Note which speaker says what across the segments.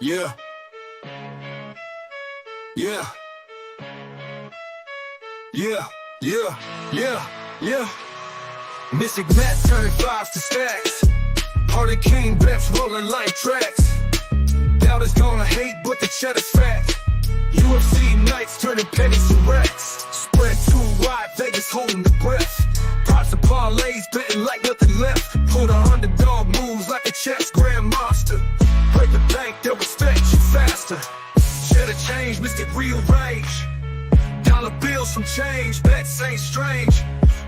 Speaker 1: Yeah, yeah, yeah, yeah, yeah, yeah. Mystic Matt turned fives to stacks. Hardy King bets rolling like tracks. Doubters gonna hate, but the cheddar's fat. UFC nights turning pennies to racks. Spread too wide, Vegas holding the breath. Props and parlays betting like nothing left. Pull the underdog moves like a chess grandmaster. Break the bank, they'll respect you faster. Cheddar change, mystic rearrange. Dollar bills from change, bets ain't strange.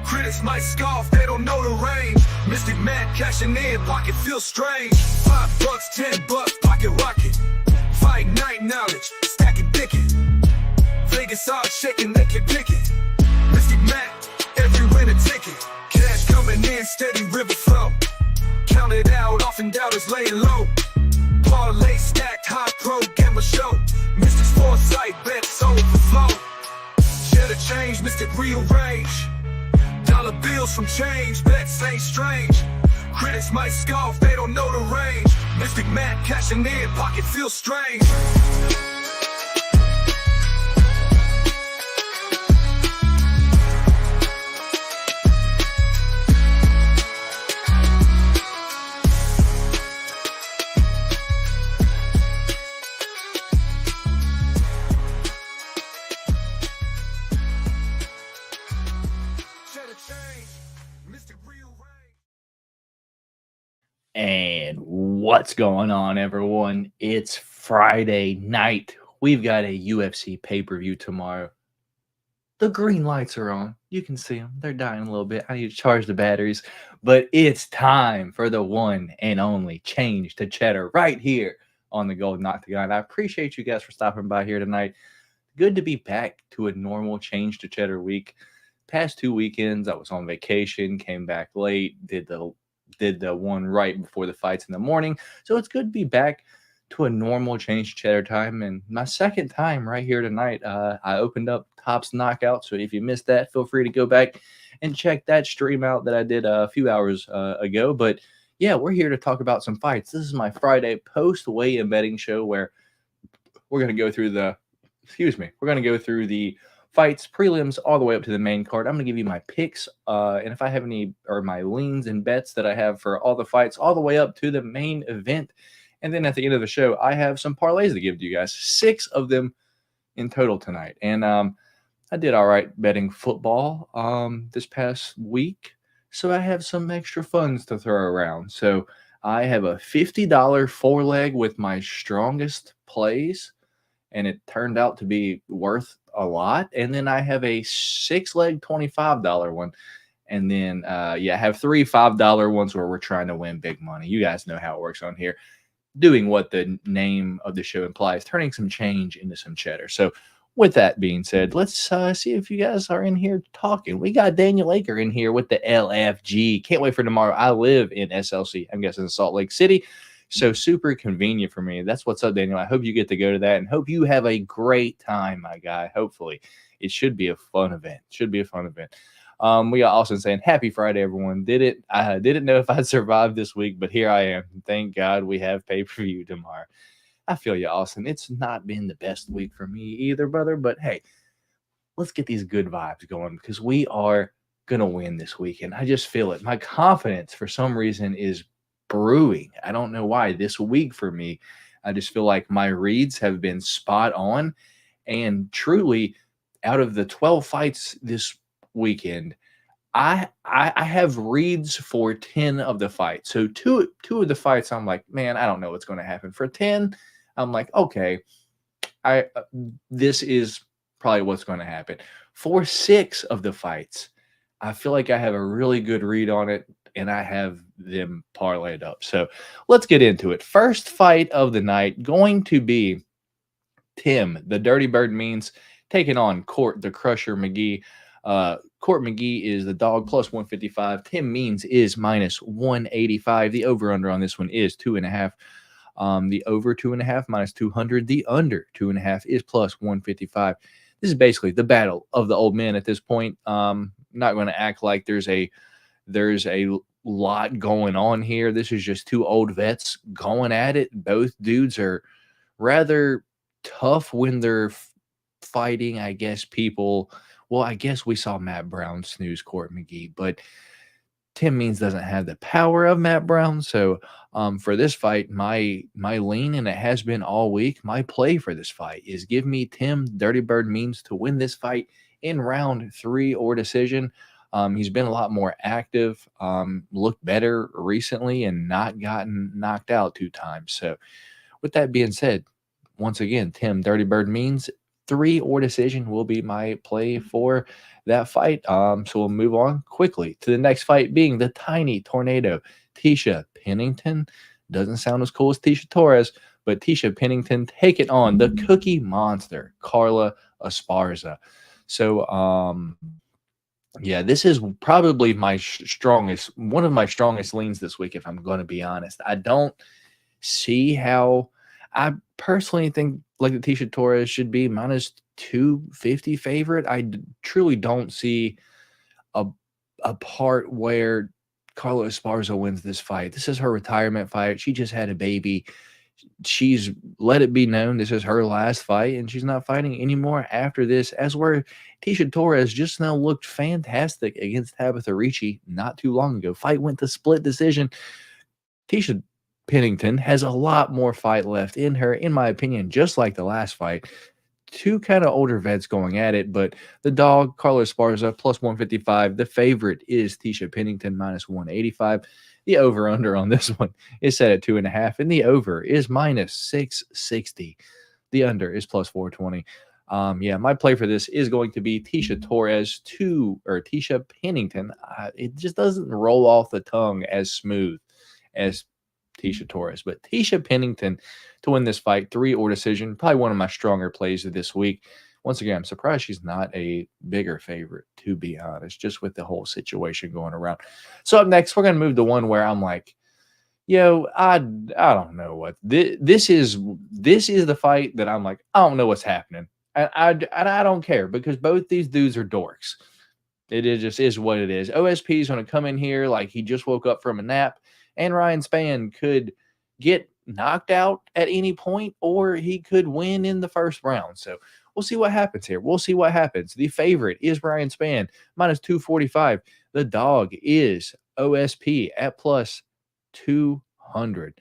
Speaker 1: Critics might scoff, they don't know the range. Mystic Matt cashing in, pocket feels strange. $5, $10, pocket rocket. Fight night knowledge, stacking thicket. Vegas all shaking, they can pick it. Mystic Matt, every win a ticket. Cash coming in, steady river flow. Count it out, often doubters laying low. Parlay stacked, high pro, gamma show. Mystic's foresight, bets overflow. Cheddar change, mystic rearrange. Dollar bills from change, bets ain't strange. Critics might scoff, they don't know the range. Mystic Matt cashing in, pocket feels strange.
Speaker 2: And what's going on, everyone? It's Friday night. We've got a UFC pay-per-view tomorrow. The green lights are on. You can see them. They're dying a little bit. I need to charge the batteries. But it's time for the one and only change to Cheddar right here on the Golden Octagon. I appreciate you guys for stopping by here tonight. Good to be back to a normal change to Cheddar week. Past 2 weekends, I was on vacation, came back late, did the one right before the fights in the morning. So it's good to be back to a normal change to Cheddar time. And my second time right here tonight, I opened up Topps Knockout. So if you missed that, feel free to go back and check that stream out that I did a few hours ago. But yeah, we're here to talk about some fights. This is my Friday post weigh-in betting show where we're going to go through the fights, prelims, all the way up to the main card. I'm going to give you my picks, and if I have any, or my leans and bets that I have for all the fights, all the way up to the main event. And then at the end of the show, I have some parlays to give to you guys, 6 of them in total tonight. And I did all right betting football this past week, so I have some extra funds to throw around. So I have a $50 4-leg with my strongest plays, and it turned out to be worth a lot. And then I have a 6-leg $25 one. And then, I have 3 $5 ones where we're trying to win big money. You guys know how it works on here. Doing what the name of the show implies, turning some change into some cheddar. So with that being said, let's see if you guys are in here talking. We got Daniel Aker in here with the LFG. Can't wait for tomorrow. I live in SLC. I'm guessing Salt Lake City. So super convenient for me. That's what's up, Daniel. I hope you get to go to that and hope you have a great time, my guy. Hopefully it should be a fun event. We got Austin saying, happy Friday, everyone. I didn't know if I'd survive this week, but here I am. Thank God we have pay-per-view tomorrow. I feel you, Austin. It's not been the best week for me either, brother. But hey, let's get these good vibes going because we are going to win this weekend. I just feel it. My confidence for some reason is brewing. I don't know why. This week for me, I just feel like my reads have been spot on. And truly, out of the 12 fights this weekend, I have reads for 10 of the fights. So two of the fights, I'm like, man, I don't know what's going to happen. For 10, I'm like, okay, this is probably what's going to happen. For 6 of the fights, I feel like I have a really good read on it, and I have them parlayed up. So let's get into it. First fight of the night going to be Tim, the Dirty Bird Means, taking on Court, the Crusher McGee. Court McGee is the dog plus 155. Tim Means is minus 185. The over-under on this one is 2.5. The over 2.5 minus 200. The under 2.5 is plus 155. This is basically the battle of the old men at this point. Not going to act like there's a lot going on here. This is just 2 old vets going at it. Both dudes are rather tough when they're fighting, I guess, people. Well, I guess we saw Matt Brown snooze Court McGee, but Tim Means doesn't have the power of Matt Brown. So for this fight, my lean, and it has been all week, my play for this fight is give me Tim Dirty Bird Means to win this fight in round 3 or decision. He's been a lot more active, looked better recently, and not gotten knocked out 2 times. So with that being said, once again, Tim Dirty Bird Means 3 or decision will be my play for that fight. So we'll move on quickly to the next fight, being the Tiny Tornado Tisha Pennington. Doesn't sound as cool as Tisha Torres, but Tisha Pennington taking on the Cookie Monster Carla Esparza. So yeah, this is probably my one of my strongest leans this week, if I'm going to be honest. I don't see how. I personally think like the Tisha Torres should be minus 250 favorite. I truly don't see a part where Carla Esparza wins this fight. This is her retirement fight. She just had a baby. She's let it be known this is her last fight, and she's not fighting anymore after this. As where Tisha Torres just now looked fantastic against Tabitha Ricci not too long ago. Fight went to split decision. Tisha Pennington has a lot more fight left in her, in my opinion, just like the last fight. 2 kind of older vets going at it, but the dog, Carla Esparza, plus 155. The favorite is Tisha Pennington, minus 185. The over-under on this one is set at 2.5, and the over is minus 660. The under is plus 420. Yeah, my play for this is going to be Tisha Torres or Tisha Pennington. It just doesn't roll off the tongue as smooth as Tisha Torres, but Tisha Pennington to win this fight, 3 or decision. Probably one of my stronger plays of this week. Once again, I'm surprised she's not a bigger favorite, to be honest, just with the whole situation going around. So up next, we're going to move to one where I'm like, yo, I don't know what this is. This is the fight that I'm like, I don't know what's happening. And I don't care, because both these dudes are dorks. It just is what it is. OSP is going to come in here like he just woke up from a nap, and Ryan Spann could get knocked out at any point, or he could win in the first round. So we'll see what happens here. We'll see what happens. The favorite is Ryan Spann, minus 245. The dog is OSP at plus 200.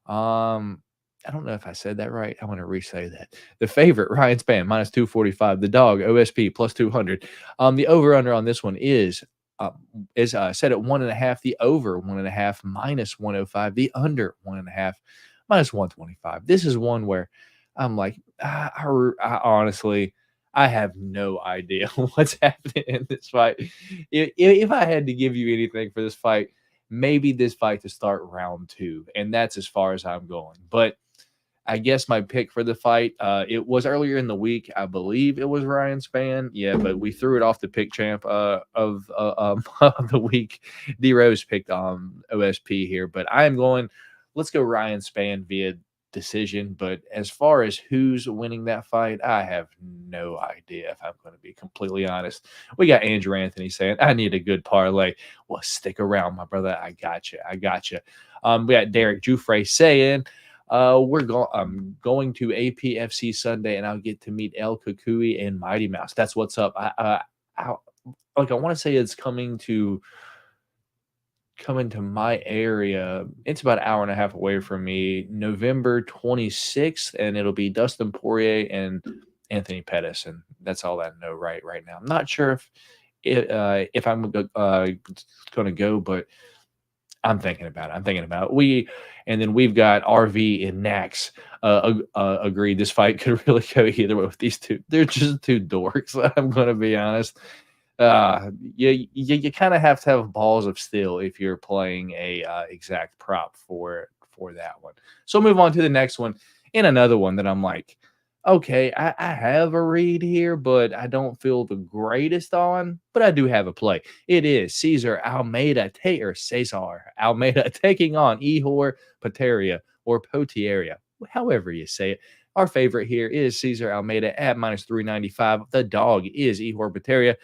Speaker 2: I don't know if I said that right. I want to re-say that. The favorite, Ryan Spann, minus 245. The dog, OSP, plus 200. The over-under on this one is set at 1.5. The over 1.5, minus 105. The under 1.5, minus 125. This is one where I'm like, I honestly, I have no idea what's happening in this fight. If I had to give you anything for this fight, maybe this fight to start round 2, and that's as far as I'm going. But I guess my pick for the fight, it was earlier in the week. I believe it was Ryan Spann. Yeah, but we threw it off the pick champ of the week. D Rose picked OSP here, but I am going. Let's go Ryan Spann via decision. But as far as who's winning that fight, I have no idea, if I'm going to be completely honest. We got Andrew Anthony saying, I need a good parlay. Well, stick around, my brother. I got you. We got Derek Jufre saying, I'm going to APFC Sunday, and I'll get to meet El Kukui and Mighty Mouse. That's what's up. I want to say it's coming to my area. It's about an hour and a half away from me, November 26th, and it'll be Dustin Poirier and Anthony Pettis, and that's all I know right now. I'm not sure if I'm going to go, but I'm thinking about it. And then we've got RV and Nax agreed this fight could really go either way with these two. They're just 2 dorks. I'm going to be honest. You kind of have to have balls of steel if you're playing a exact prop for that one. So move on to the next one, and another one that I'm like, okay, I have a read here, but I don't feel the greatest on, but I do have a play. It is Cesar Almeida taking on Ihor Pereira or Potieria, however you say it. Our favorite here is Cesar Almeida at minus 395. The dog is Ihor Pereira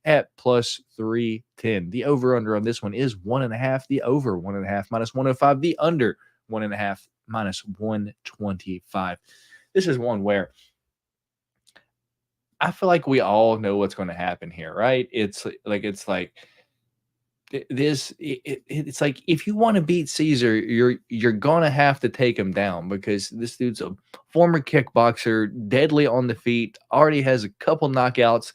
Speaker 2: at plus 310. The over-under on this one is 1.5. The over 1.5, minus 105. The under 1.5, minus 125. this is one where I feel like we all know what's going to happen here, right? It's like it's like if you want to beat Caesar, you're gonna have to take him down because this dude's a former kickboxer, deadly on the feet, already has a couple knockouts,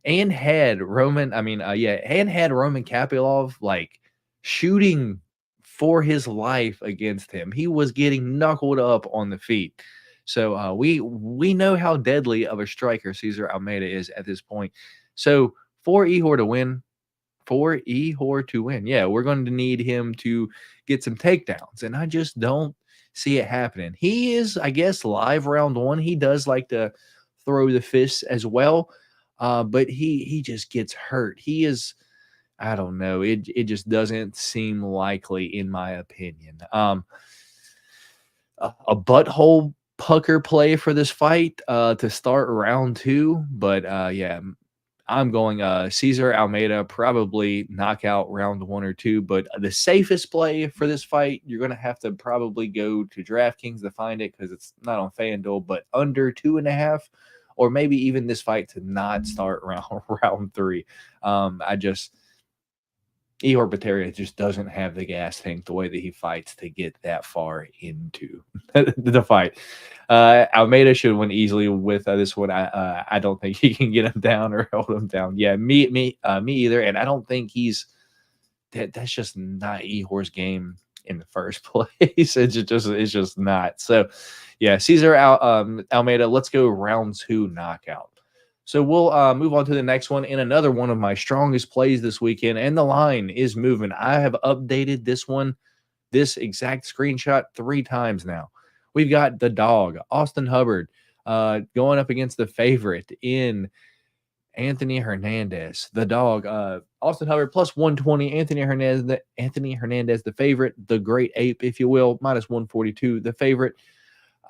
Speaker 2: and had Roman Kapilov like shooting for his life against him. He was getting knuckled up on the feet. So we know how deadly of a striker Cesar Almeida is at this point. So for Ihor to win, yeah, we're going to need him to get some takedowns, and I just don't see it happening. He is, I guess, live round one. He does like to throw the fists as well, but he just gets hurt. He is, I don't know. It just doesn't seem likely, in my opinion. A butthole pucker play for this fight to start round two, but yeah. I'm going Cesar Almeida, probably knockout round 1 or 2. But the safest play for this fight, you're going to have to probably go to DraftKings to find it because it's not on FanDuel, but under 2.5, or maybe even this fight to not start round 3. Ihor Pereira just doesn't have the gas tank the way that he fights to get that far into the fight. Almeida should win easily with this one. I don't think he can get him down or hold him down. Yeah, me either. And I don't think that's just not Ihor's game in the first place. It's just not. So yeah, Cesar Almeida. Let's go round 2 knockout. So we'll move on to the next one in another one of my strongest plays this weekend, and the line is moving. I have updated this exact screenshot 3 times now. We've got the dog, Austin Hubbard, going up against the favorite in Anthony Hernandez. The dog, Austin Hubbard, plus 120. Anthony Hernandez, the favorite, the great ape, if you will, minus 142. The favorite.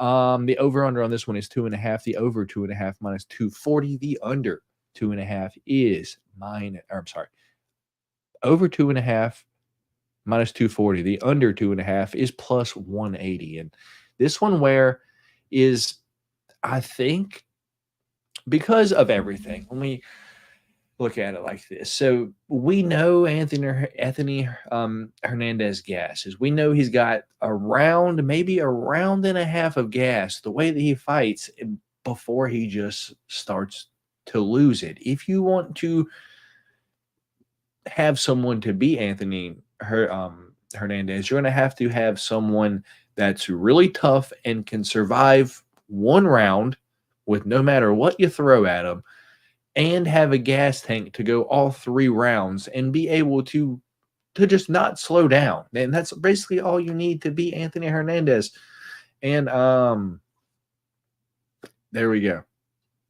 Speaker 2: The over-under on this one is 2.5. The over 2.5 minus 240. The under 2.5 is over 2.5 minus 240. The under 2.5 is plus 180. And this one is, I think, because of everything. Let me look at it like this. So we know Anthony Hernandez gasses. We know he's got maybe a round and a half of gas the way that he fights before he just starts to lose it. If you want to have someone to beat Anthony Hernandez, you're going to have someone that's really tough and can survive one round with no matter what you throw at him, and have a gas tank to go all 3 rounds and be able to just not slow down. And that's basically all you need to beat Anthony Hernandez. And there we go.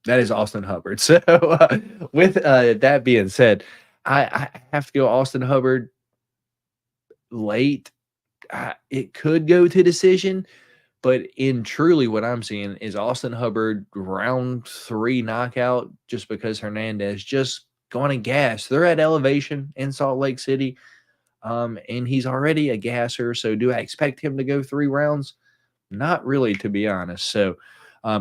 Speaker 2: That is Austin Hubbard. So with that being said, I have to go Austin Hubbard late. It could go to decision, but in truly what I'm seeing is Austin Hubbard round 3 knockout, just because Hernandez just going to gas. They're at elevation in Salt Lake City, and he's already a gasser. So do I expect him to go 3 rounds? Not really, to be honest. So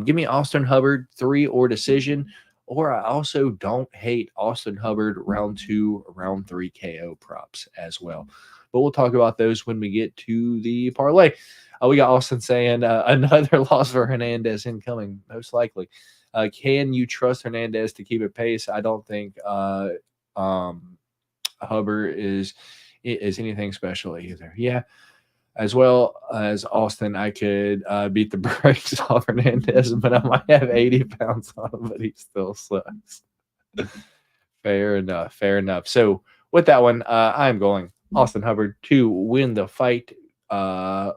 Speaker 2: give me Austin Hubbard 3 or decision. Or I also don't hate Austin Hubbard round 2, round 3 KO props as well. But we'll talk about those when we get to the parlay. We got Austin saying another loss for Hernandez incoming, most likely. Can you trust Hernandez to keep it pace? I don't think Hubbard is anything special either. Yeah, as well as Austin, I could beat the brakes off Hernandez, but I might have 80 pounds on him, but he still sucks. Fair enough. So with that one, I'm going Austin Hubbard to win the fight.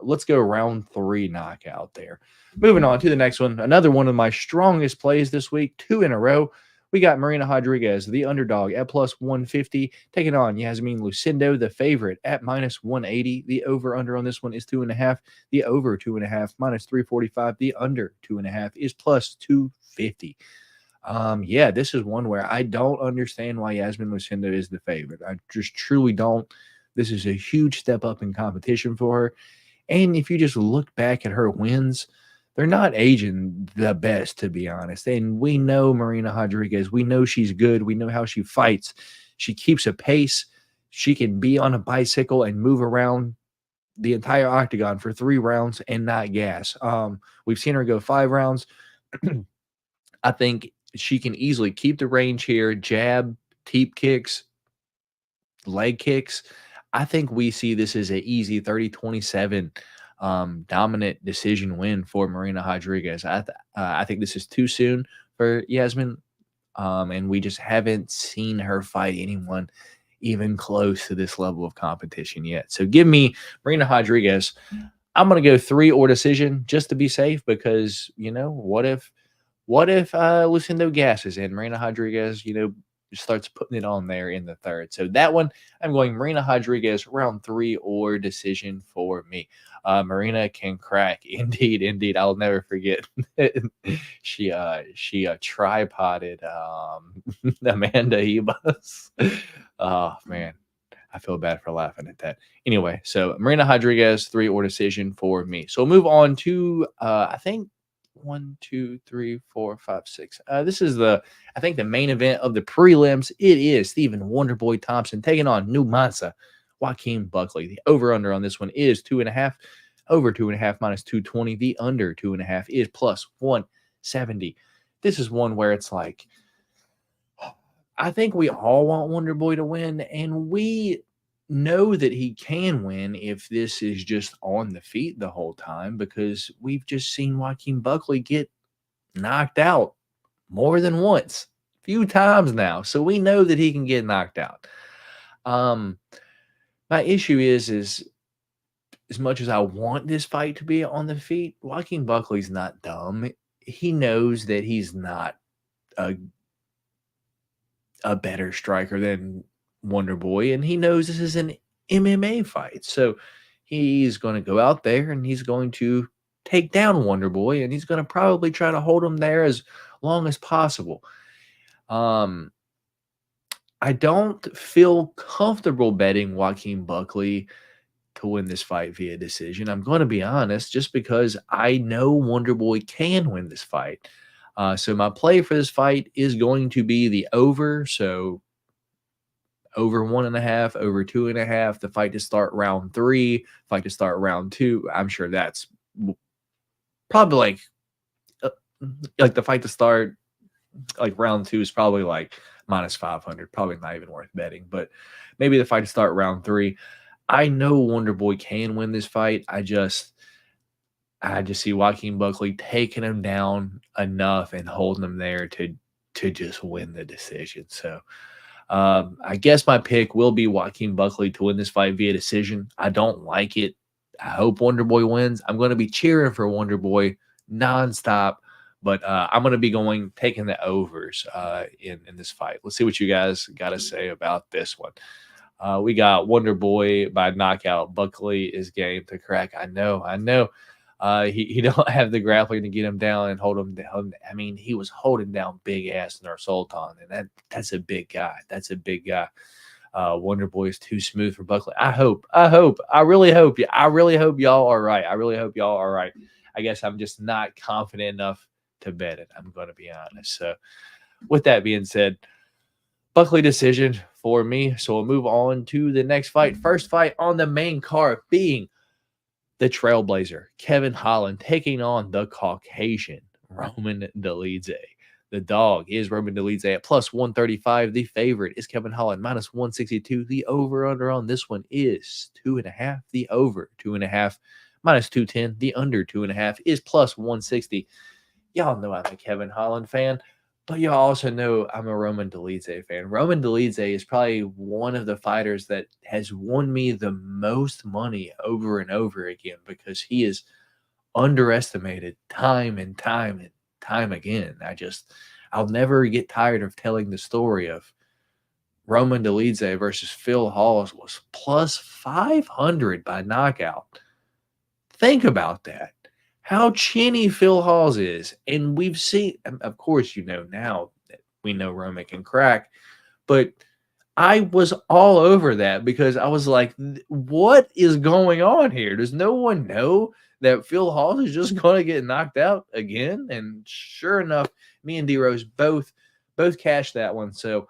Speaker 2: Let's go round 3 knockout there. Moving on to the next one. Another one of my strongest plays this week, 2 in a row. We got Marina Rodriguez, the underdog, at plus 150, taking on Yasmin Lucindo, the favorite, at minus 180. The over-under on this one is 2.5. The over 2.5 minus 345. The under 2.5 is plus 250. Yeah, this is one where I don't understand why Yasmin Lucindo is the favorite. I just truly don't. This is a huge step up in competition for her. And if you just look back at her wins, they're not aging the best, to be honest. And we know Marina Rodriguez. We know she's good. We know how she fights. She keeps a pace. She can be on a bicycle and move around the entire octagon for 3 rounds and not gas. We've seen her go 5 rounds. I think she can easily keep the range here, jab, teep kicks, leg kicks. I think we see this as an easy 30-27 dominant decision win for Marina Rodriguez. I think this is too soon for Yasmin, and we just haven't seen her fight anyone even close to this level of competition yet. So give me Marina Rodriguez. I'm going to go 3 or decision just to be safe because, what if Lucindo gasses and Marina Rodriguez, starts putting it on there in the 3rd. So that one, I'm going Marina Rodriguez round 3 or decision for me. Marina can crack. Indeed. I'll never forget. she tripoded Amanda Ibas. Oh, man. I feel bad for laughing at that. Anyway, so Marina Rodriguez, 3 or decision for me. So we'll move on to, I think, 1, 2, 3, 4, 5, 6. This is the main event of the prelims. It is Stephen Wonderboy Thompson taking on Numansa Joaquin Buckley. The over-under on this one is 2.5. Over 2.5 minus 220. The under 2.5 is plus 170. This is one where it's like, I think we all want Wonderboy to win, and we know that he can win if this is just on the feet the whole time, because we've just seen Joaquin Buckley get knocked out more than once, a few times now. So we know that he can get knocked out. My issue is as much as I want this fight to be on the feet, Joaquin Buckley's not dumb. He knows that he's not a better striker than Wonderboy, and he knows this is an MMA fight. So he's going to go out there and he's going to take down Wonderboy, and he's going to probably try to hold him there as long as possible. I don't feel comfortable betting Joaquin Buckley to win this fight via decision. I'm going to be honest, just because I know Wonderboy can win this fight. So my play for this fight is going to be the over. So over 1.5, over 2.5, the fight to start round 3, fight to start round 2. I'm sure that's probably like the fight to start like round 2 is probably like minus 500, probably not even worth betting, but maybe the fight to start round 3. I know Wonderboy can win this fight. I just see Joaquin Buckley taking him down enough and holding him there to just win the decision. So I guess my pick will be Joaquin Buckley to win this fight via decision. I don't like it. I hope Wonderboy wins. I'm going to be cheering for Wonderboy nonstop, but I'm going to be taking the overs in this fight. Let's see what you guys got to say about this one. We got Wonderboy by knockout. Buckley is game to crack. I know. He don't have the grappling to get him down and hold him down. I mean, he was holding down big ass Nur Sultan, and that's a big guy. Wonderboy is too smooth for Buckley. I really hope y'all are right. I guess I'm just not confident enough to bet it. I'm going to be honest. So with that being said, Buckley decision for me. So we'll move on to the next fight. First fight on the main card being the Trailblazer, Kevin Holland, taking on the Caucasian, Roman Dolidze. The dog is Roman Dolidze at plus 135. The favorite is Kevin Holland, minus 162. The over-under on this one is 2.5. The over, 2.5, minus 210. The under, 2.5 is plus 160. Y'all know I'm a Kevin Holland fan, but y'all also know I'm a Roman Dolidze fan. Roman Dolidze is probably one of the fighters that has won me the most money over and over again because he is underestimated time and time again. I'll never get tired of telling the story of Roman Dolidze versus Phil Hawes was plus 500 by knockout. Think about that. How chinny Phil Hawes is. And we've seen, of course, now that we know Roman can crack, but I was all over that because I was like, what is going on here? Does no one know that Phil Hawes is just going to get knocked out again. And sure enough, me and D-Rose both cashed that one. So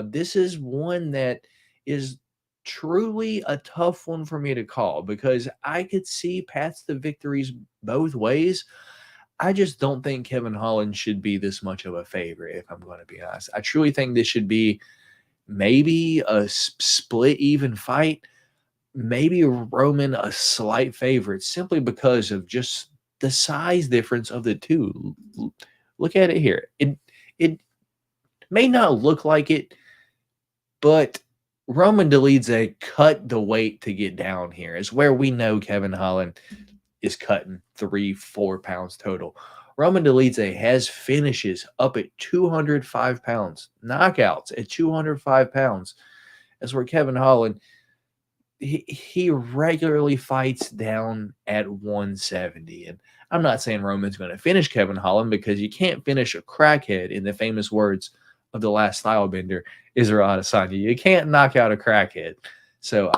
Speaker 2: this is one that is truly a tough one for me to call because I could see paths to victories both ways. I just don't think Kevin Holland should be this much of a favorite, if I'm going to be honest. I truly think this should be maybe a split even fight, maybe Roman a slight favorite simply because of just the size difference of the two. Look at it here. It may not look like it, but Roman Dolidze cut the weight to get down here. Is where we know Kevin Holland is cutting 3-4 pounds total. Roman Dolidze has finishes up at 205 pounds, knockouts at 205 pounds. That's where Kevin Holland, he regularly fights down at 170. And I'm not saying Roman's going to finish Kevin Holland because you can't finish a crackhead, in the famous words of the last stylebender, Israel Adesanya. You can't knock out a crackhead. So,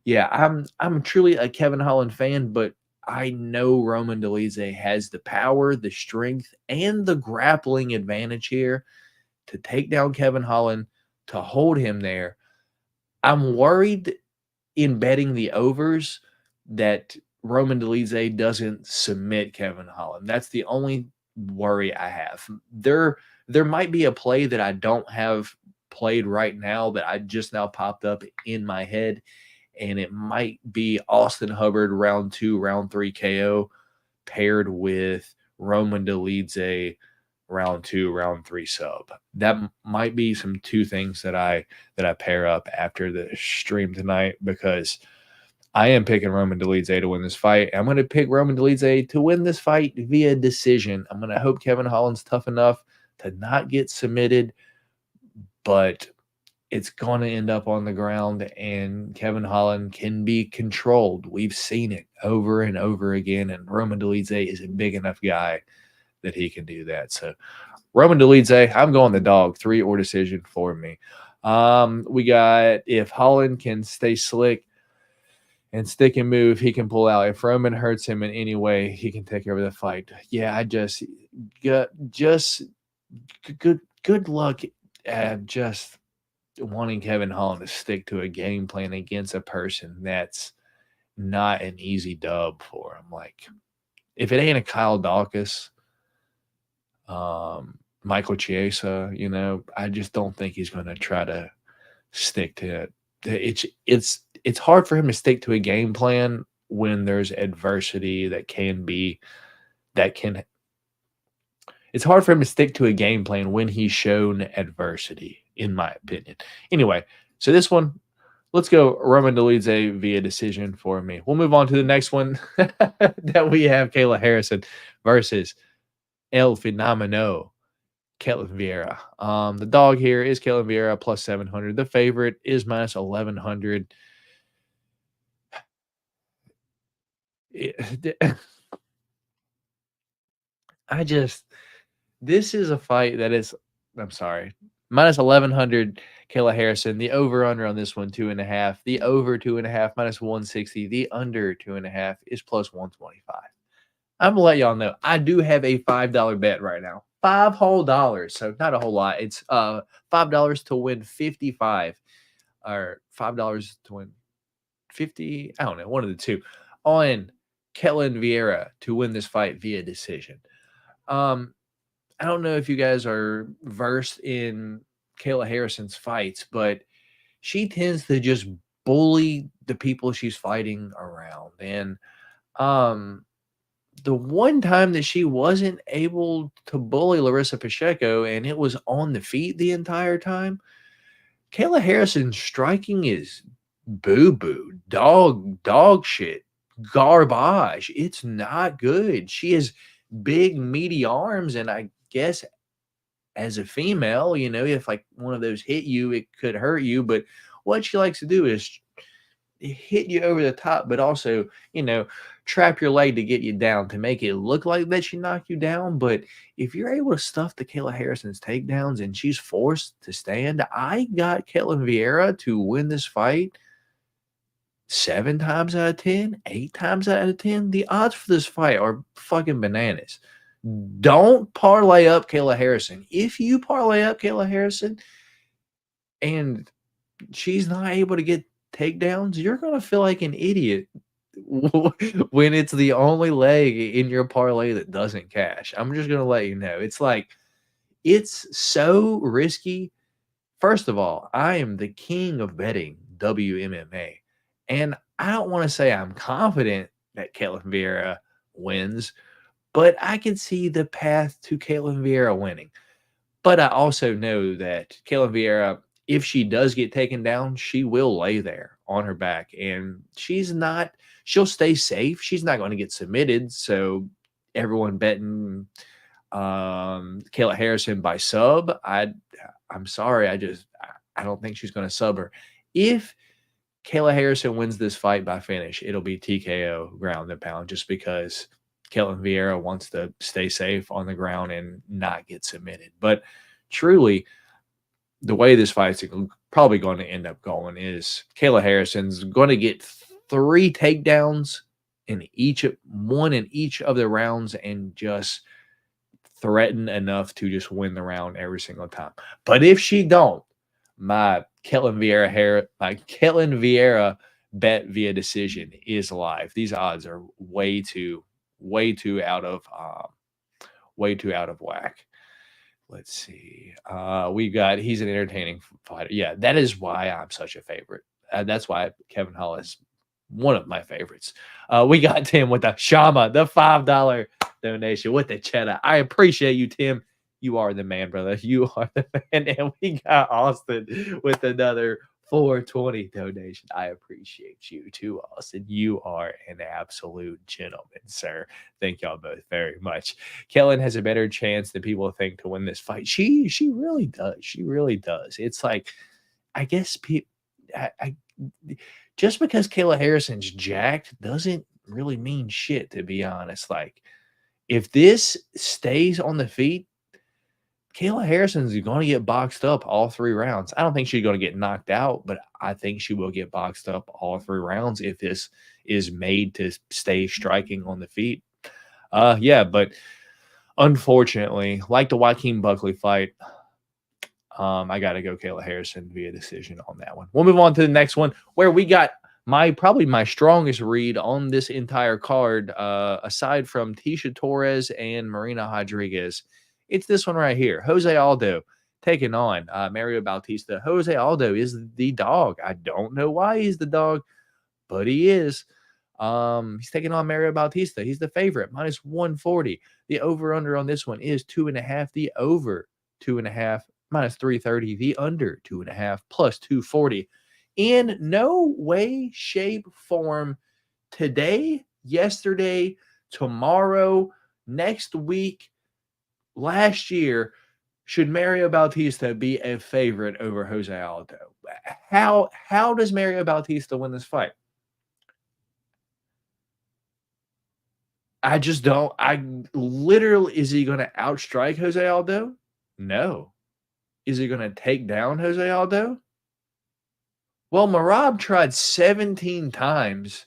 Speaker 2: yeah, I'm truly a Kevin Holland fan, but I know Roman Dolidze has the power, the strength, and the grappling advantage here to take down Kevin Holland, to hold him there. I'm worried in betting the overs that Roman Dolidze doesn't submit Kevin Holland. That's the only worry I have. There might be a play that I don't have played right now that I just now popped up in my head, and it might be Austin Hubbard round 2, round 3 KO paired with Roman Dolidze round 2, round 3 sub. That might be some two things that I pair up after the stream tonight, because I am picking Roman Dolidze to win this fight. I'm going to pick Roman Dolidze to win this fight via decision. I'm going to hope Kevin Holland's tough enough to not get submitted, but it's going to end up on the ground, and Kevin Holland can be controlled. We've seen it over and over again, and Roman Dolidze is a big enough guy that he can do that. So Roman Dolidze, I'm going the dog, 3 or decision for me. We got, if Holland can stay slick and stick and move, he can pull out. If Roman hurts him in any way, he can take over the fight. Yeah, I just good luck at just wanting Kevin Holland to stick to a game plan against a person that's not an easy dub for him. Like, if it ain't a Kyle Dawkins, Michael Chiesa, I just don't think he's going to try to stick to it. It's hard for him to stick to a game plan when there's adversity it's hard for him to stick to a game plan when he's shown adversity, in my opinion. Anyway, so this one, let's go Roman Dolidze via decision for me. We'll move on to the next one that we have, Kayla Harrison versus El Fenomeno, Ketlen Vieira. The dog here is Ketlen Vieira plus 700. The favorite is minus 1,100. This is a fight that is, I'm sorry, minus 1,100, Kayla Harrison. The over-under on this one, 2.5. The over 2.5, minus 160. The under 2.5 is plus 125. I'm going to let y'all know, I do have a $5 bet right now. $5 whole dollars. So not a whole lot. It's $5 to win 55, or $5 to win 50. I don't know, one of the two, on Ketlen Vieira to win this fight via decision. I don't know if you guys are versed in Kayla Harrison's fights, but she tends to just bully the people she's fighting around. And the one time that she wasn't able to bully Larissa Pacheco, and it was on the feet the entire time, Kayla Harrison's striking is boo-boo, dog shit, garbage. It's not good. She has big, meaty arms, and I guess as a female, if like one of those hit you, it could hurt you. But what she likes to do is hit you over the top, but also, trap your leg to get you down to make it look like that she knocked you down. But if you're able to stuff the Kayla Harrison's takedowns and she's forced to stand, I got Ketlen Vieira to win this fight 7 times out of 10, 8 times out of 10, the odds for this fight are fucking bananas. Don't parlay up Kayla Harrison. If you parlay up Kayla Harrison and she's not able to get takedowns, you're going to feel like an idiot when it's the only leg in your parlay that doesn't cash. I'm just going to let you know. It's like, it's so risky. First of all, I am the king of betting WMMA. And I don't want to say I'm confident that Caitlin Vieira wins, but I can see the path to Caitlin Vieira winning. But I also know that Caitlin Vieira, if she does get taken down, she will lay there on her back. And she'll stay safe. She's not going to get submitted. So everyone betting Kayla Harrison by sub, I'm sorry. I don't think she's going to sub her. If Kayla Harrison wins this fight by finish, it'll be TKO ground and pound just because Caitlin Vieira wants to stay safe on the ground and not get submitted. But truly, the way this fight's probably going to end up going is Kayla Harrison's going to get 3 takedowns one in each of the rounds and just threaten enough to just win the round every single time. But if she don't, my Caitlin Vieira bet via decision is live. These odds are way too out of whack. Let's see. He's an entertaining fighter. Yeah, that is why I'm such a favorite. That's why Kevin Hall is one of my favorites. We got Tim with the Shama, the $5 donation with the cheddar. I appreciate you, Tim. You are the man, brother. You are the man. And we got Austin with another 420 donation. I appreciate you too, Austin. You are an absolute gentleman, sir. Thank y'all both very much. Kellen has a better chance than people think to win this fight. She really does. She really does. It's like, I guess just because Kayla Harrison's jacked doesn't really mean shit, to be honest. Like, if this stays on the feet, Kayla Harrison's going to get boxed up all 3 rounds. I don't think she's going to get knocked out, but I think she will get boxed up all 3 rounds if this is made to stay striking on the feet. Yeah, but unfortunately, like the Joaquin Buckley fight, I got to go Kayla Harrison via decision on that one. We'll move on to the next one where we got probably my strongest read on this entire card, aside from Tisha Torres and Marina Rodriguez. It's this one right here. Jose Aldo taking on Mario Bautista. Jose Aldo is the dog. I don't know why he's the dog, but he is. He's taking on Mario Bautista. He's the favorite, minus 140. The over-under on this one is 2.5. The over 2.5, minus 330. The under 2.5, plus 240. In no way, shape, form, today, yesterday, tomorrow, next week, last year, should Mario Bautista be a favorite over Jose Aldo? How does Mario Bautista win this fight? I just don't. Is he going to outstrike Jose Aldo? No. Is he going to take down Jose Aldo? Well, Merab tried 17 times,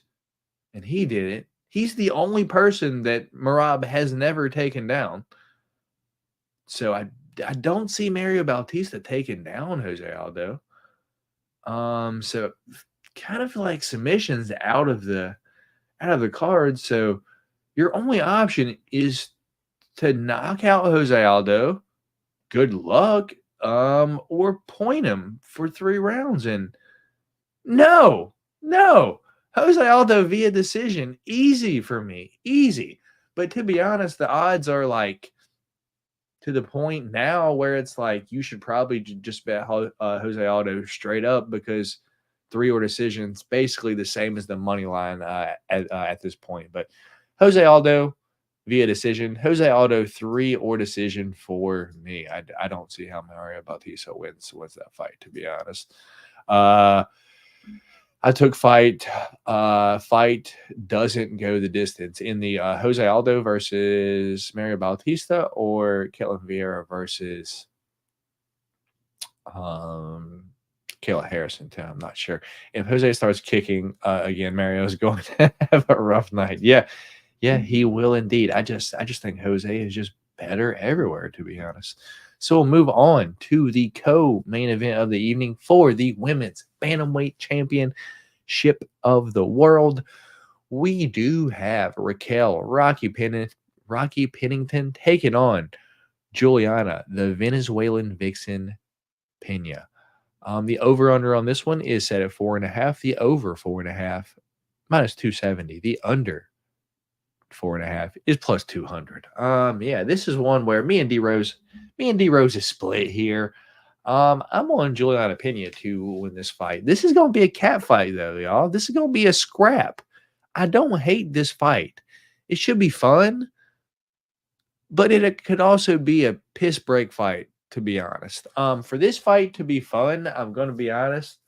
Speaker 2: and he did it. He's the only person that Merab has never taken down. So I don't see Mario Bautista taking down Jose Aldo. So kind of like submissions out of the card. So your only option is to knock out Jose Aldo. Good luck. Or point him for 3 rounds. And no. Jose Aldo via decision. Easy for me. Easy. But to be honest, the odds are like to the point now where it's like you should probably just bet Jose Aldo straight up, because 3 or decisions basically the same as the money line at this point. But Jose Aldo via decision. Jose Aldo 3 or decision for me. I don't see how Mario Bautista wins that fight, to be honest. I took fight. Fight doesn't go the distance in the Jose Aldo versus Mario Bautista or Caitlin Vieira versus Kayla Harrison too. I'm not sure. If Jose starts kicking again, Mario's going to have a rough night. Yeah, he will indeed. I just think Jose is just better everywhere, to be honest. So we'll move on to the co-main event of the evening for the women's bantamweight championship of the world. We do have Raquel Rocky Pennington taking on Juliana, the Venezuelan vixen Pena. The over-under on this one is set at 4.5. The over 4.5 minus 270. The under 4.5 is plus 200. Yeah, this is one where me and D Rose is split here. I'm on Juliana Pena to win this fight. This is gonna be a cat fight, though, y'all. This is gonna be a scrap. I don't hate this fight. It should be fun, but it could also be a piss break fight, to be honest. For this fight to be fun, I'm gonna be honest.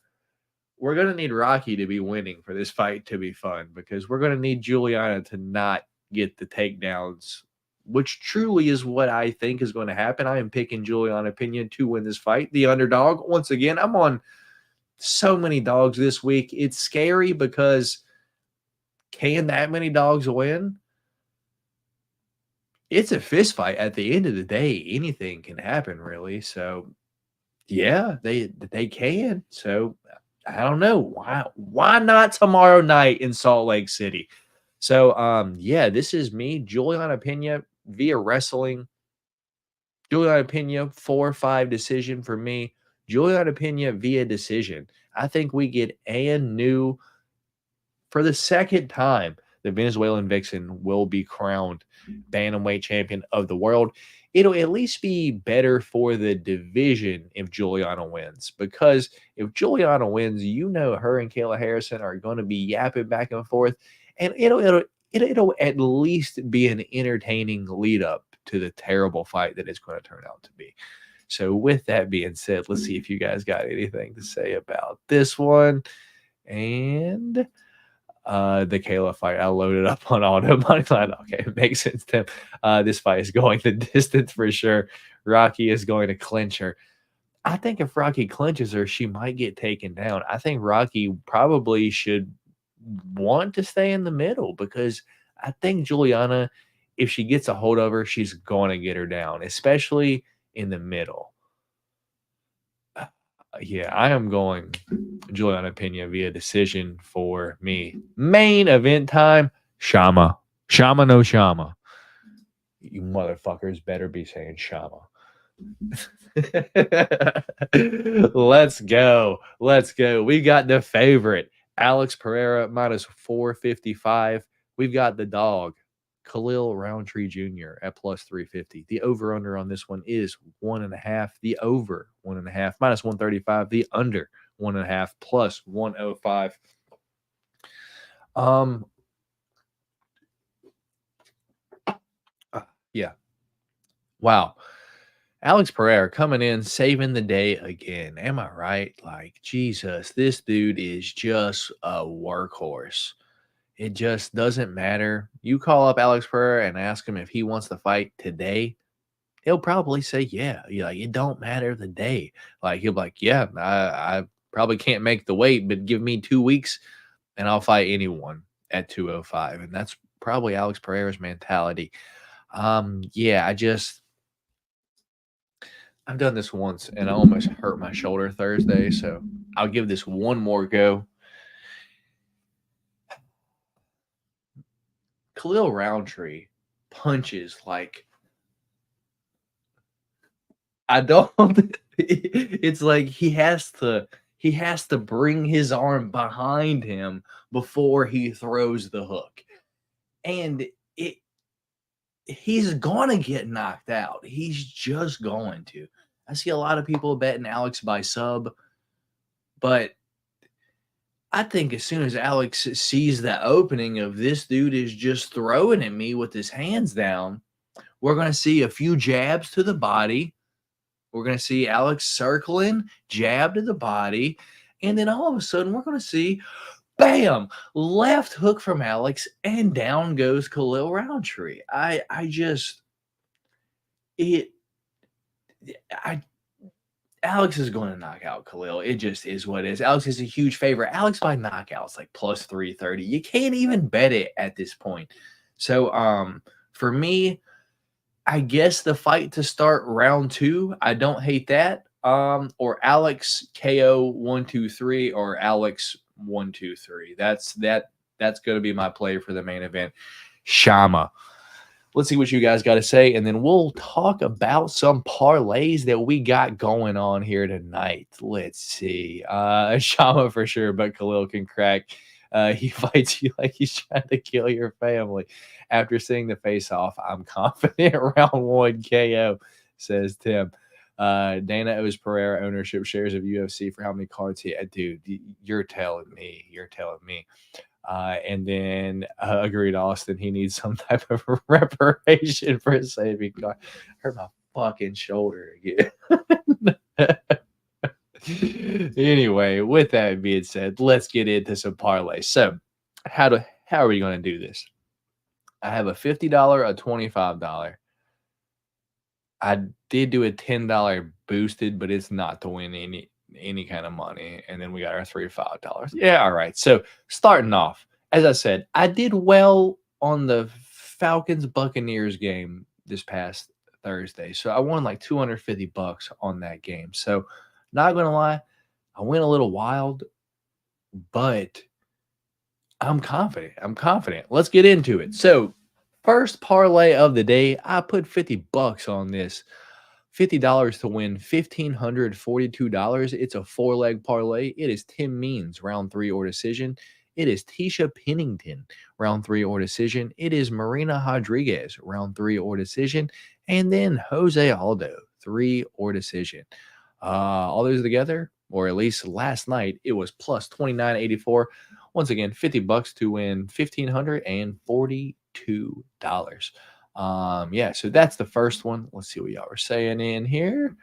Speaker 2: We're gonna need Rocky to be winning for this fight to be fun, because we're gonna need Juliana to not get the takedowns, which truly is what I think is going to happen. I am picking Juliana Pena to win this fight, the underdog. Once again, I'm on so many dogs this week. It's scary because can that many dogs win? It's a fist fight at the end of the day. Anything can happen, really. So, yeah, they can. So, I don't know. Why not tomorrow night in Salt Lake City? So, yeah, this is me, Juliana Pena, via wrestling. Juliana Pena, 4-5 decision for me. Juliana Pena via decision. I think we get a new, for the second time, the Venezuelan vixen will be crowned bantamweight champion of the world. It'll at least be better for the division if Juliana wins, because if Juliana wins, you know her and Kayla Harrison are going to be yapping back and forth, and it'll at least be an entertaining lead up to the terrible fight that it's going to turn out to be. So with that being said, let's see if you guys got anything to say about this one. And the Kayla fight, I loaded up on auto money line. Okay, it makes sense, Tim. This fight is going the distance for sure. Rocky is going to clinch her. I think if Rocky clinches her, she might get taken down. I think Rocky probably should want to stay in the middle, because I think Juliana, if she gets a hold of her, she's going to get her down, especially in the middle. Yeah, I am going Juliana Pena via decision for me. Main event time. Shama. Shama no Shama. You motherfuckers better be saying Shama. Let's go. We got the favorite, Alex Pereira, minus 455. We've got the dog, Khalil Rountree Jr. at plus 350. The over-under on this one is 1.5. The over 1.5 minus 135. The under 1.5 plus 105. Yeah. Wow. Alex Pereira coming in, saving the day again. Am I right? Like, Jesus, this dude is just a workhorse. It just doesn't matter. You call up Alex Pereira and ask him if he wants to fight today, he'll probably say, yeah. You're like, it don't matter the day. Like, he'll be like, yeah, I probably can't make the weight, but give me 2 weeks and I'll fight anyone at 205. And that's probably Alex Pereira's mentality. Yeah, I've done this once and I almost hurt my shoulder Thursday, so I'll give this one more go. Khalil Rountree punches like, I don't. It's like he has to bring his arm behind him before he throws the hook, and he's gonna get knocked out. He's just going to. I see a lot of people betting Alex by sub, but I think as soon as Alex sees the opening of this dude is just throwing at me with his hands down, we're going to see a few jabs to the body. We're going to see Alex circling, jab to the body, and then all of a sudden we're going to see, bam, left hook from Alex, and down goes Khalil Rountree. Alex is going to knock out Khalil. It just is what it is. Alex is a huge favorite. Alex by knockouts like plus 330. You can't even bet it at this point. So for me, I guess the fight to start round 2, I don't hate that. Or Alex KO 1-2-3 or Alex 1-2-3. That's going to be my play for the main event. Shama. Let's see what you guys got to say, and then we'll talk about some parlays that we got going on here tonight. Let's see. Shama for sure, but Khalil can crack. He fights you like he's trying to kill your family. After seeing the face-off, I'm confident round 1 KO, says Tim. Dana owes Pereira ownership shares of UFC for how many cards he had. Dude, you're telling me. You're telling me. And then agreed, Austin, he needs some type of reparation for a saving car. Hurt my fucking shoulder again. Anyway, with that being said, let's get into some parlays. So how are we going to do this? I have a $50, a $25. I did do a $10 boosted, but it's not to win any kind of money. And then we got our $3 $5. Yeah, all right. So starting off, as I said, I did well on the Falcons Buccaneers game this past Thursday. So I won like $250 on that game. So not gonna lie, I went a little wild, but I'm confident. Let's get into it. So first parlay of the day, I put $50 on this. $50 to win $1,542. It's a 4-leg parlay. It is Tim Means, round 3 or decision. It is Tisha Pennington, round 3 or decision. It is Marina Rodriguez, round 3 or decision. And then Jose Aldo, 3 or decision. All those together, or at least last night, it was plus 29.84. Once again, $50 to win $1,542. Yeah, so that's the first one. Let's see what y'all are saying in here.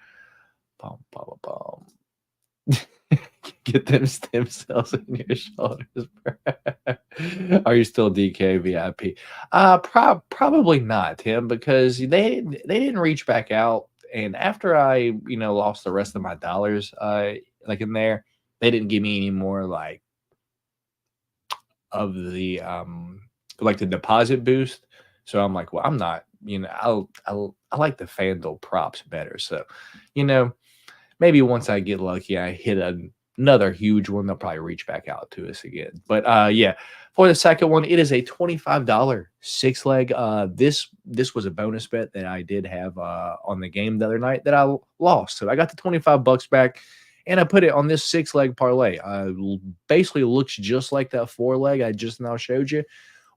Speaker 2: Get them stem cells in your shoulders. Are you still DK VIP? Probably not, Tim, because they didn't reach back out. And after I, lost the rest of my dollars, like in there, they didn't give me any more like of the like the deposit boost. So I'm like, well, I'm not, I like the FanDuel props better. So, maybe once I get lucky, I hit another huge one, they'll probably reach back out to us again. But yeah, for the second one, it is a $25 6-leg. This was a bonus bet that I did have on the game the other night that I lost. So I got the $25 back, and I put it on this 6-leg parlay. Basically looks just like that 4-leg I just now showed you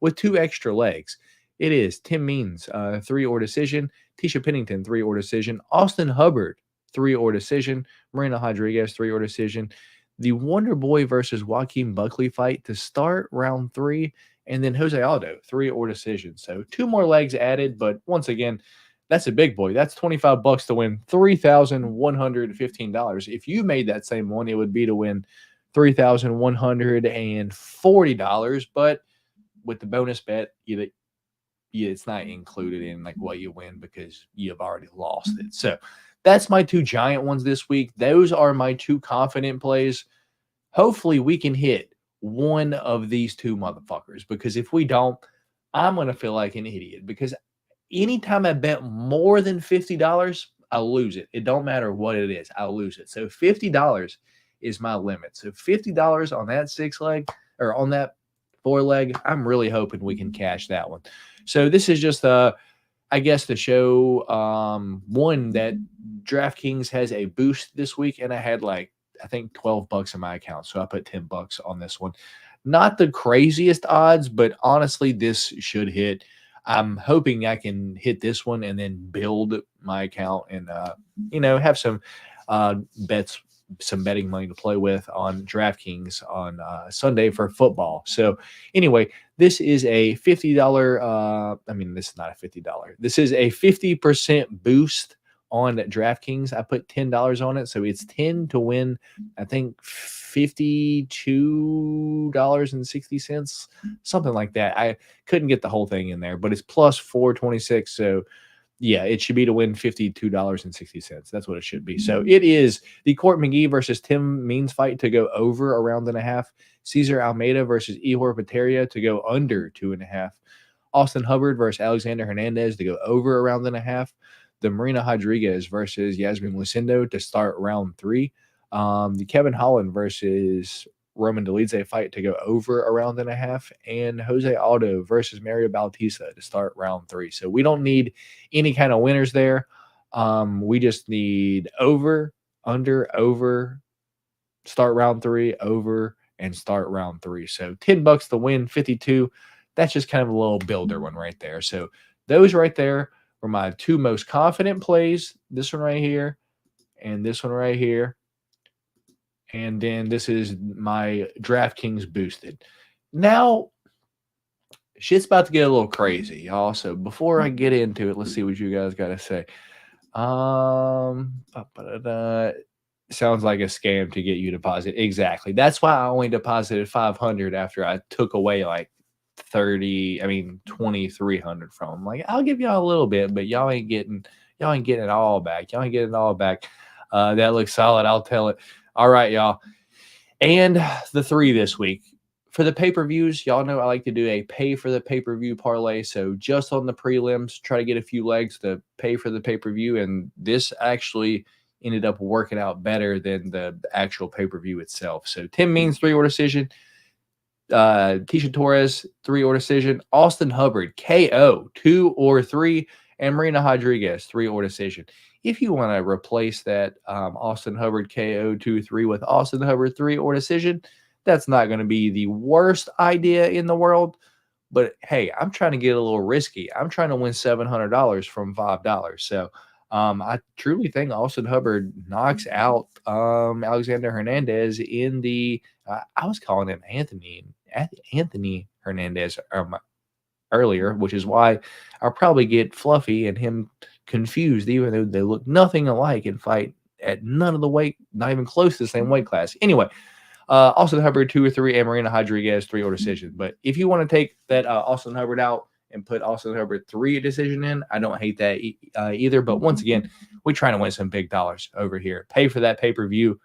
Speaker 2: with 2 extra legs. It is Tim Means, 3 or decision. Tisha Pennington, 3 or decision. Austin Hubbard, 3 or decision. Marina Rodriguez, 3 or decision. The Wonder Boy versus Joaquin Buckley fight to start round 3. And then Jose Aldo, 3 or decision. So 2 more legs added. But once again, that's a big boy. That's $25 to win $3,115. If you made that same one, it would be to win $3,140. But with the bonus bet, it's not included in like what you win because you've already lost it. So that's my 2 giant ones this week. Those are my 2 confident plays. Hopefully we can hit one of these 2 motherfuckers, because if we don't, I'm going to feel like an idiot, because anytime I bet more than $50, I'll lose it. It don't matter what it is. I'll lose it. So $50 is my limit. So $50 on that 6-leg or on that 4-leg, I'm really hoping we can cash that one. So this is just I guess to show one that DraftKings has a boost this week, and I had I think $12 in my account, so I put $10 on this one. Not the craziest odds, but honestly, this should hit. I'm hoping I can hit this one and then build my account and have some bets, some betting money to play with on DraftKings on Sunday for football. So anyway, this is a $50. This is not a $50. This is a 50% boost on DraftKings. I put $10 on it, so it's 10 to win. I think $52.60, something like that. I couldn't get the whole thing in there, but it's plus 426. So Yeah, it should be to win $52.60. That's what it should be. So it is the Court McGee versus Tim Means fight to go over a round and a half. Cesar Almeida versus Ihor Pereira to go under 2.5. Austin Hubbard versus Alexander Hernandez to go over a round and a half. The Marina Rodriguez versus Yasmin Lucindo to start round 3. The Kevin Holland versus Roman Dolidze fight to go over a round and a half, and Jose Aldo versus Mario Bautista to start round 3. So we don't need any kind of winners there. We just need over, under, over, start round 3, over, and start round 3. So $10 to win, 52. That's just kind of a little builder one right there. So those right there were my 2 most confident plays. This one right here, and this one right here. And then this is my DraftKings boosted. Now, shit's about to get a little crazy, y'all. So before I get into it, let's see what you guys got to say. Sounds like a scam to get you deposit. Exactly. That's why I only deposited 500 after I took away like 2,300 from them. Like, I'll give y'all a little bit, but y'all ain't getting it all back. Y'all ain't getting it all back. That looks solid. I'll tell it. All right, y'all. And the 3 this week. For the pay-per-views, y'all know I like to do a pay for the pay-per-view parlay. So just on the prelims, try to get a few legs to pay for the pay-per-view. And this actually ended up working out better than the actual pay-per-view itself. So Tim Means 3-order decision. Tisha Torres 3-order decision. Austin Hubbard KO 2 or 3. And Marina Rodriguez 3-order decision. If you want to replace that Austin Hubbard KO 2-3 with Austin Hubbard 3-order decision, that's not going to be the worst idea in the world. But hey, I'm trying to get a little risky. I'm trying to win $700 from $5. So I truly think Austin Hubbard knocks out Alexander Hernandez in the I was calling him Anthony Hernandez earlier, which is why I'll probably get Fluffy and him confused, even though they look nothing alike and fight at none of the weight, not even close to the same weight class. Anyway, Austin Hubbard 2 or 3 and Marina Rodriguez 3-order decision. But if you want to take that Austin Hubbard out and put Austin Hubbard 3 decision in, I don't hate that either. But once again, we're trying to win some big dollars over here. Pay for that pay-per-view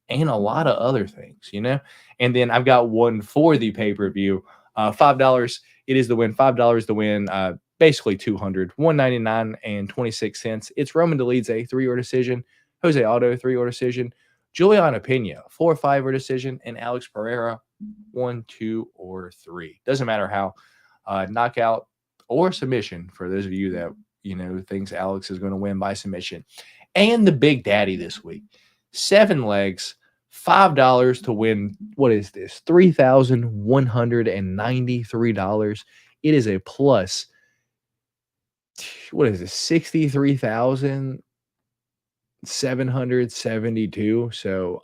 Speaker 2: and a lot of other things, you know. And then I've got one for the pay-per-view. $5. It is the win. $5 to win. Basically 200, $199 and 26 cents. It's Roman Dolidze 3-order decision, Jose Aldo 3-order decision, Juliana Pena 4 or 5-order decision, and Alex Pereira 1, 2, or 3. Doesn't matter how. Knockout or submission for those of you that thinks Alex is going to win by submission. And the big daddy this week, 7 legs, $5 to win. What is this? $3,193. It is a plus. What is this? 63,772. So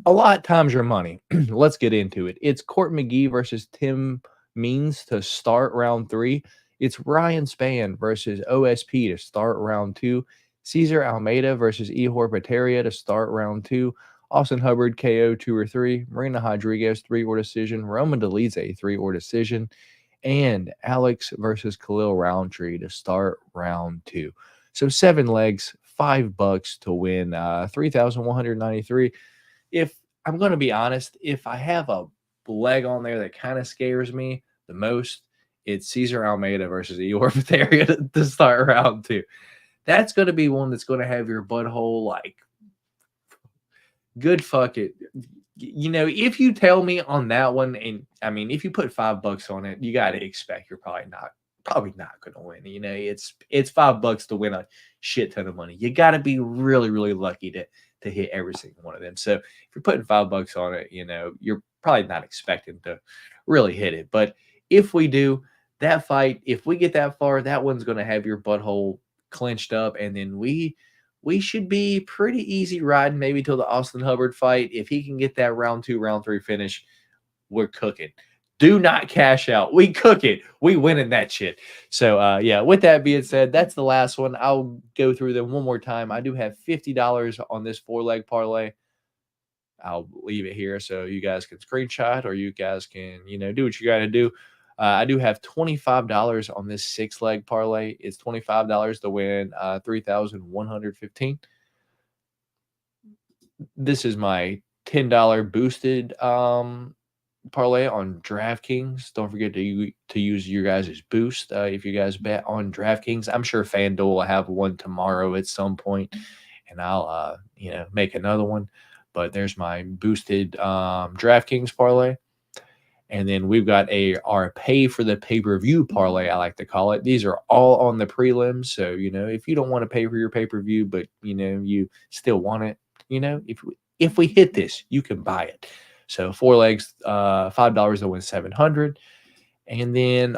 Speaker 2: a lot times your money. Let's get into it. It's Court McGee versus Tim Means to start round 3. It's Ryan Spann versus OSP to start round 2. Cesar Almeida versus Ihor Pereira to start round 2. Austin Hubbard KO 2 or 3. Marina Rodriguez 3-order decision. Roman Dolidze 3-order decision. And Alex versus Khalil Rountree to start round 2. So 7 legs, $5 to win, 3,193. If I'm going to be honest, if I have a leg on there that kind of scares me the most, it's Cesar Almeida versus Ihor Pereira to start round 2. That's going to be one that's going to have your butthole like good fuck it. If you tell me on that one, and I mean, if you put $5 on it, you got to expect you're probably not going to win. It's $5 to win a shit ton of money. You got to be really, really lucky to hit every single one of them. So if you're putting $5 on it, you're probably not expecting to really hit it. But if we do that fight, if we get that far, that one's going to have your butthole clinched up, and then we should be pretty easy riding maybe till the Austin Hubbard fight. If he can get that round 2, round 3 finish, we're cooking. Do not cash out. We cook it. We winning that shit. So, with that being said, that's the last one. I'll go through them one more time. I do have $50 on this 4-leg parlay. I'll leave it here so you guys can screenshot, or you guys can, do what you got to do. I do have $25 on this 6-leg parlay. It's $25 to win 3,115. This is my $10 boosted parlay on DraftKings. Don't forget to use your guys' boost if you guys bet on DraftKings. I'm sure FanDuel will have one tomorrow at some point, and I'll make another one. But there's my boosted DraftKings parlay. And then we've got our pay for the pay-per-view parlay, I like to call it. These are all on the prelims. So, if you don't want to pay for your pay-per-view, but, you still want it, if we hit this, you can buy it. So 4 legs, $5 to win 700. And then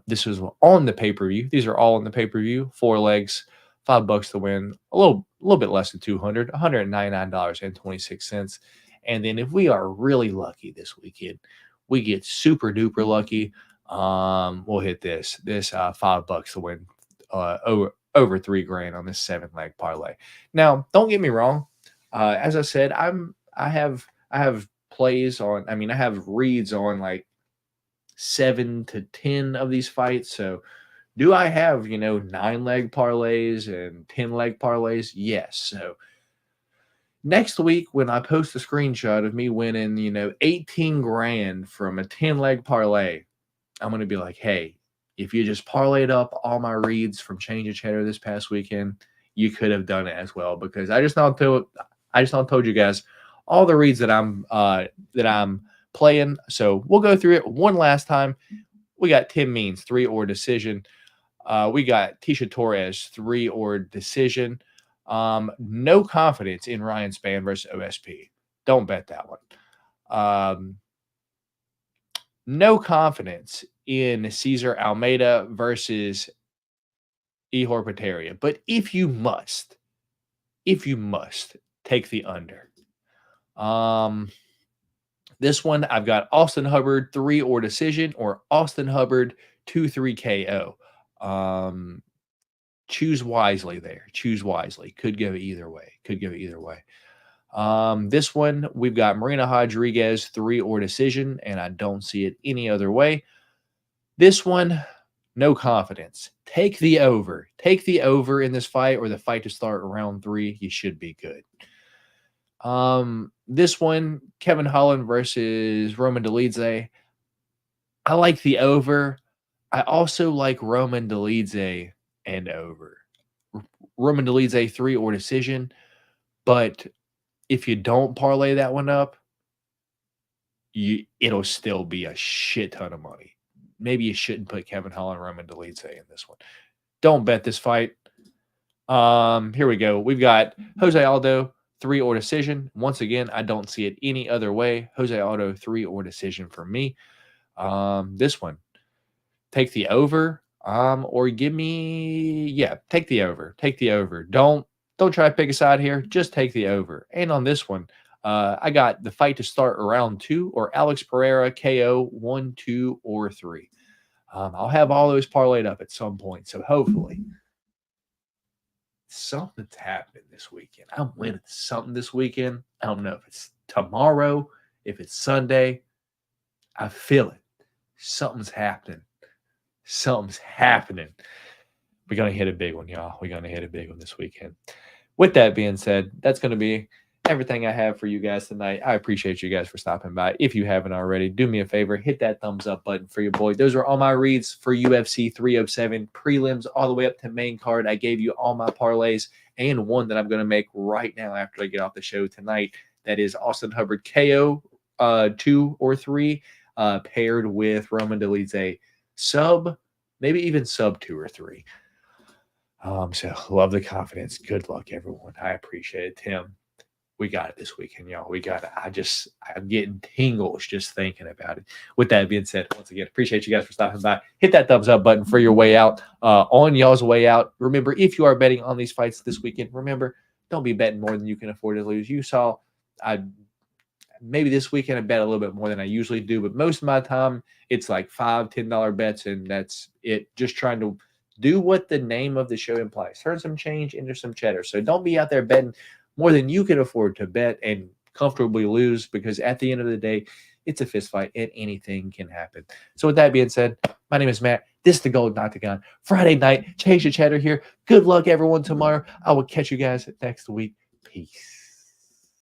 Speaker 2: this is on the pay-per-view. These are all on the pay-per-view. 4 legs, $5 to win a little bit less than 200, $199.26. And then if we are really lucky this weekend, we get super duper lucky. We'll hit this $5 to win over $3,000 on this 7-leg parlay. Now, don't get me wrong. As I said, I have plays on. I have reads on like 7 to 10 of these fights. So, do I have 9-leg parlays and 10-leg parlays? Yes. So next week, when I post a screenshot of me winning, $18,000 from a 10-leg parlay, I'm going to be like, hey, if you just parlayed up all my reads from Change of Cheddar this past weekend, you could have done it as well, because I just not told you guys all the reads that I'm playing. So we'll go through it one last time. We got Tim Means 3 or decision. We got Tisha Torres 3 or decision. No confidence in Ryan Spann versus OSP. Don't bet that one. No confidence in Cesar Almeida versus Ihor Pereira. But if you must, take the under. This one, I've got Austin Hubbard 3 or decision, or Austin Hubbard 2-3 KO. Choose wisely there. Choose wisely. Could go either way. This one, we've got Marina Rodriguez 3 or decision, and I don't see it any other way. This one, no confidence. Take the over. Take the over in this fight, or the fight to start round 3. You should be good. This one, Kevin Holland versus Roman Dolidze. I like the over. I also like Roman Dolidze and over. Roman Dolidze 3 or decision. But if you don't parlay that one up, it'll still be a shit ton of money. Maybe you shouldn't put Kevin Holland and Roman Dolidze in this one. Don't bet this fight. Here we go. We've got Jose Aldo 3 or decision. Once again, I don't see it any other way. Jose Aldo 3 or decision for me. This one, take the over. Or give me, take the over. Take the over. Don't try to pick a side here. Just take the over. And on this one, I got the fight to start around 2, or Alex Pereira KO 1, 2, or 3. I'll have all those parlayed up at some point. So hopefully something's happening this weekend. I'm winning something this weekend. I don't know if it's tomorrow, if it's Sunday. I feel it. Something's happening. Something's happening. We're going to hit a big one, y'all. We're going to hit a big one this weekend. With that being said, that's going to be everything I have for you guys tonight. I appreciate you guys for stopping by. If you haven't already, do me a favor, hit that thumbs up button for your boy. Those are all my reads for UFC 307 prelims all the way up to main card. I gave you all my parlays and one that I'm going to make right now after I get off the show tonight. That is Austin Hubbard KO 2 or 3 paired with Roman Dolidze sub, maybe even sub 2 or 3. So love the confidence. Good luck, everyone. I appreciate it, Tim. We got it this weekend, y'all. We got it. I'm getting tingles just thinking about it. With that being said, once again, appreciate you guys for stopping by. Hit that thumbs up button for your way out. On y'all's way out. Remember, if you are betting on these fights this weekend, remember, don't be betting more than you can afford to lose. You saw, maybe this weekend I bet a little bit more than I usually do, but most of my time it's like $5, $10 bets, and that's it. Just trying to do what the name of the show implies. Turn some change into some cheddar. So don't be out there betting more than you can afford to bet and comfortably lose, because at the end of the day, It's a fist fight, and anything can happen. So with that being said, my name is Matt. This is the Golden Octagon. Friday night, Chase your Cheddar here. Good luck, everyone, tomorrow. I will catch you guys next week. Peace.